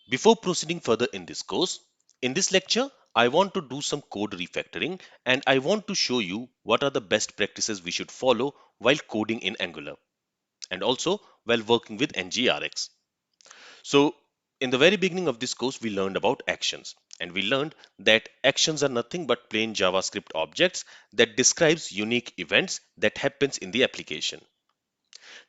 Before proceeding further in this course, in this lecture, I want to do some code refactoring and I want to show you what are the best practices we should follow while coding in Angular and also while working with NgRx. So in the very beginning of this course, we learned about actions and we learned that actions are nothing but plain JavaScript objects that describes unique events that happens in the application.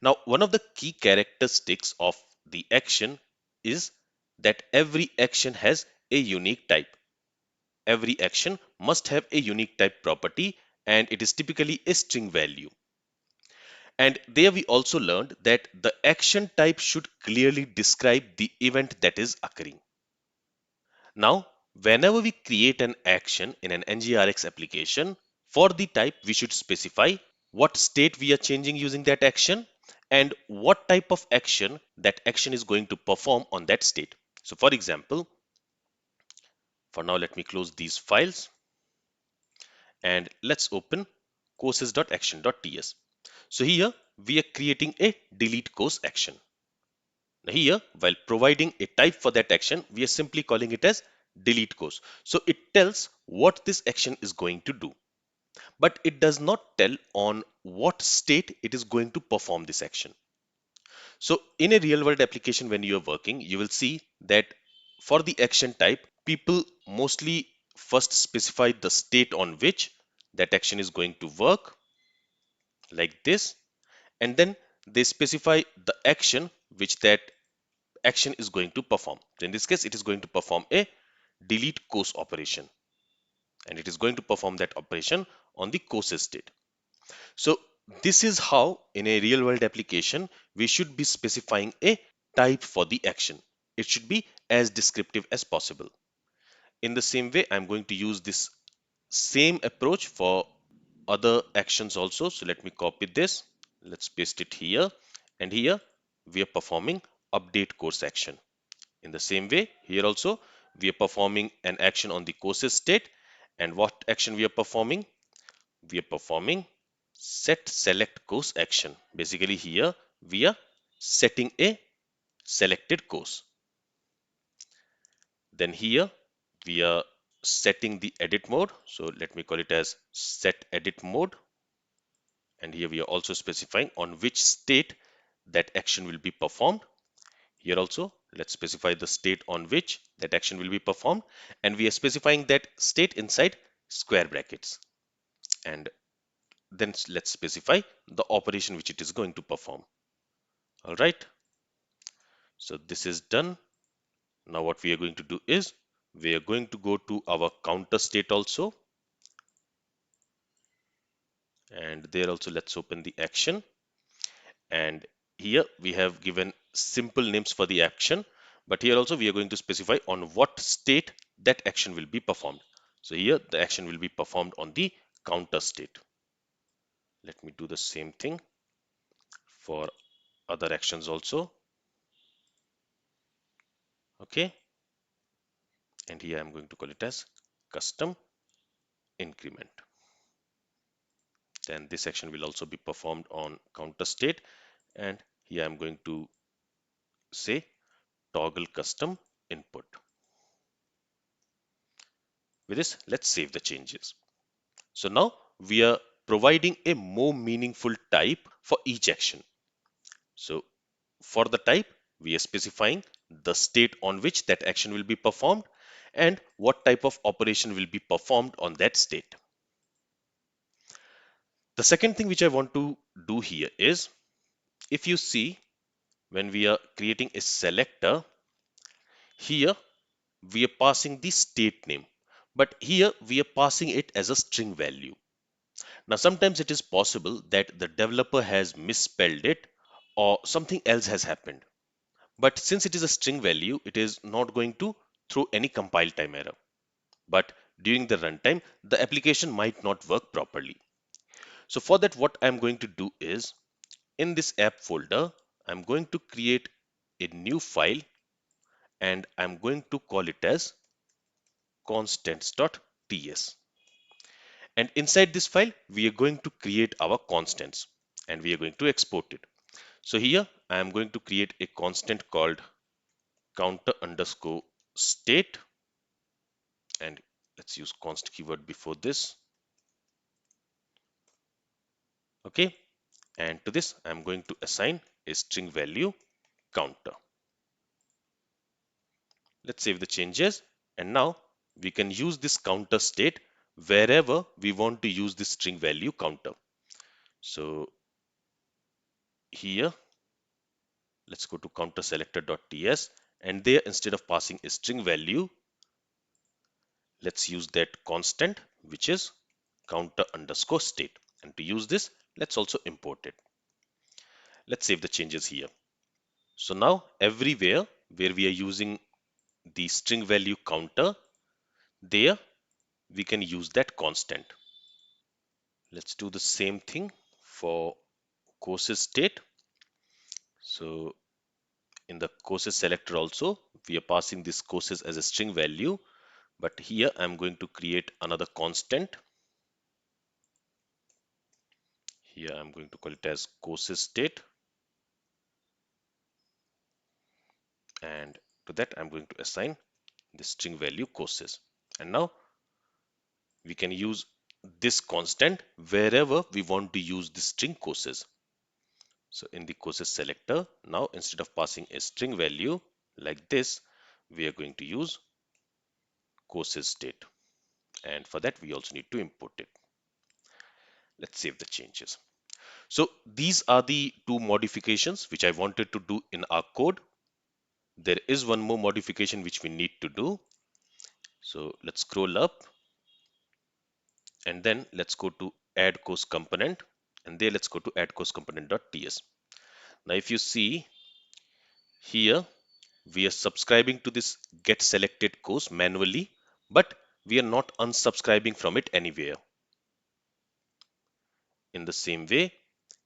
Now, one of the key characteristics of the action is that every action has a unique type. Every action must have a unique type property and it is typically a string value. And there we also learned that the action type should clearly describe the event that is occurring. Now, whenever we create an action in an NgRx application, for the type we should specify what state we are changing using that action and what type of action that action is going to perform on that state. So for example, for now let me close these files and let's open courses.action.ts. So here we are creating a delete course action. Now here, while providing a type for that action, we are simply calling it as delete course. So it tells what this action is going to do, but it does not tell on what state it is going to perform this action. So in a real world application, when you are working, you will see that for the action type, people mostly first specify the state on which that action is going to work like this, and then they specify the action which that action is going to perform. So in this case, it is going to perform a delete course operation and it is going to perform that operation on the courses state. So this is how in a real world application, we should be specifying a type for the action. It should be as descriptive as possible. In the same way, I'm going to use this same approach for other actions also. So let me copy this. Let's paste it here. And here we are performing update course action. In the same way, here also we are performing an action on the courses state. And what action we are performing? We are performing set select course action. Basically here we are setting a selected course. Then here we are setting the edit mode. So let me call it as set edit mode. And here we are also specifying on which state that action will be performed. Here also, let's specify the state on which that action will be performed. And we are specifying that state inside square brackets. And then let's specify the operation which it is going to perform. All right. So this is done. Now what we are going to do is we are going to go to our counter state also. And there also let's open the action. And here we have given simple names for the action. But here also we are going to specify on what state that action will be performed. So here the action will be performed on the counter state. Let me do the same thing for other actions also. Okay. And here I'm going to call it as custom increment. Then this action will also be performed on counter state. And here I'm going to say toggle custom input. With this, let's save the changes. So now we are providing a more meaningful type for each action. So for the type, we are specifying the state on which that action will be performed and what type of operation will be performed on that state. The second thing which I want to do here is, if you see when we are creating a selector, here we are passing the state name, but here we are passing it as a string value. Now, sometimes it is possible that the developer has misspelled it or something else has happened. But since it is a string value, it is not going to throw any compile time error. But during the runtime, the application might not work properly. So for that, what I'm going to do is, in this app folder, I'm going to create a new file and I'm going to call it as constants.ts. And inside this file, we are going to create our constants and we are going to export it. So here I am going to create a constant called counter underscore state, and let's use const keyword before this. Okay, and to this I'm going to assign a string value counter. Let's save the changes, and now we can use this counter state wherever we want to use this string value counter. So here, let's go to counter selector.ts, and there, instead of passing a string value, let's use that constant, which is counter underscore state. And to use this, let's also import it. Let's save the changes here. So now everywhere where we are using the string value counter, there we can use that constant. Let's do the same thing for courses state. So in the courses selector also, we are passing this courses as a string value, but here I'm going to create another constant. Here I'm going to call it as courses state, and to that I'm going to assign the string value courses. And now we can use this constant wherever we want to use the string courses. So in the courses selector, now instead of passing a string value like this, we are going to use courses state. And for that, we also need to import it. Let's save the changes. So these are the two modifications which I wanted to do in our code. There is one more modification which we need to do. So let's scroll up, and then let's go to AddCourseComponent, and there let's go to AddCourseComponent.ts. Now if you see here, we are subscribing to this get selected course manually, but we are not unsubscribing from it anywhere. In the same way,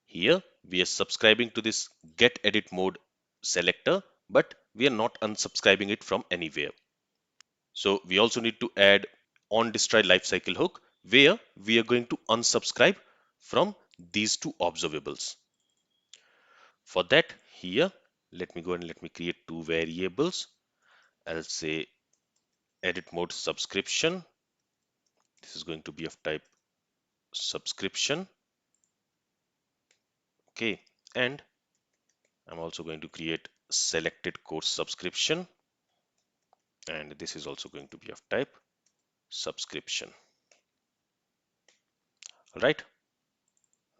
here we are subscribing to this get edit mode selector, but we are not unsubscribing it from anywhere. So we also need to add OnDestroy lifecycle hook, where we are going to unsubscribe from these two observables. For that, here, let me go and let me create two variables. I'll say edit mode subscription. This is going to be of type subscription. Okay, and I'm also going to create selected course subscription, and this is also going to be of type subscription. All right,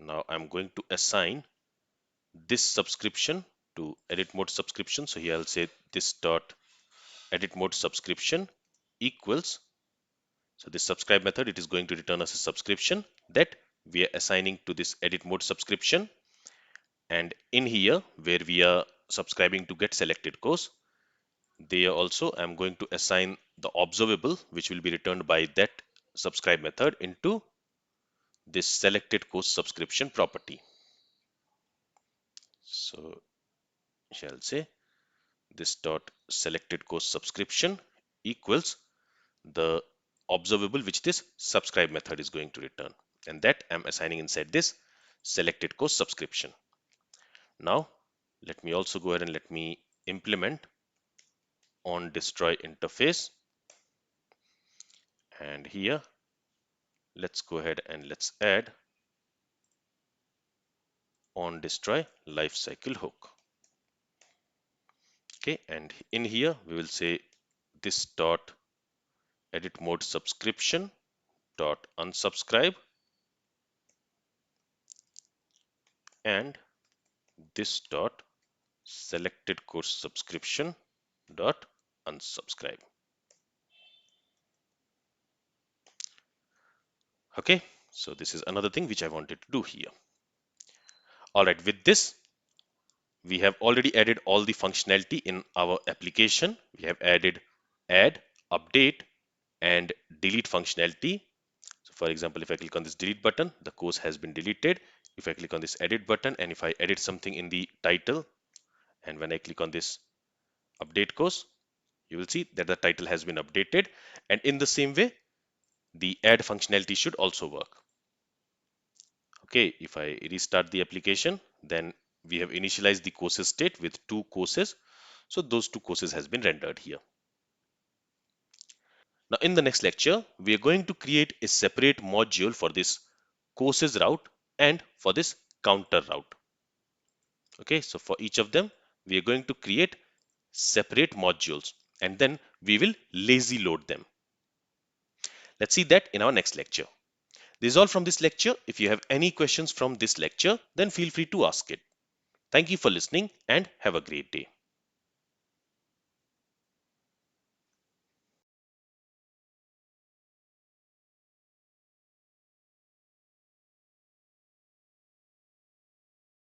now I'm going to assign this subscription to edit mode subscription. So here I'll say this dot edit mode subscription equals, so this subscribe method, it is going to return us a subscription that we are assigning to this edit mode subscription. And in here where we are subscribing to get selected course, there also I'm going to assign the observable which will be returned by that subscribe method into this selected course subscription property. So shall say this dot selected course subscription equals the observable which this subscribe method is going to return, and that I'm assigning inside this selected course subscription. Now let me also go ahead and let me implement OnDestroy interface, and here let's go ahead and let's add OnDestroy lifecycle hook. Okay, and in here we will say this dot edit mode subscription dot unsubscribe, and this dot selected course subscription dot unsubscribe. Okay, so this is another thing which I wanted to do here. All right, with this we have already added all the functionality in our application. We have added add, update, and delete functionality. So for example, if I click on this delete button, the course has been deleted. If I click on this edit button, and if I edit something in the title, and when I click on this update course, you will see that the title has been updated. And in the same way, the add functionality should also work. Okay, if I restart the application, then we have initialized the courses state with two courses. So those two courses has been rendered here. Now in the next lecture, we are going to create a separate module for this courses route and for this counter route. Okay, so for each of them, we are going to create separate modules and then we will lazy load them. Let's see that in our next lecture. This is all from this lecture. If you have any questions from this lecture, then feel free to ask it. Thank you for listening and have a great day.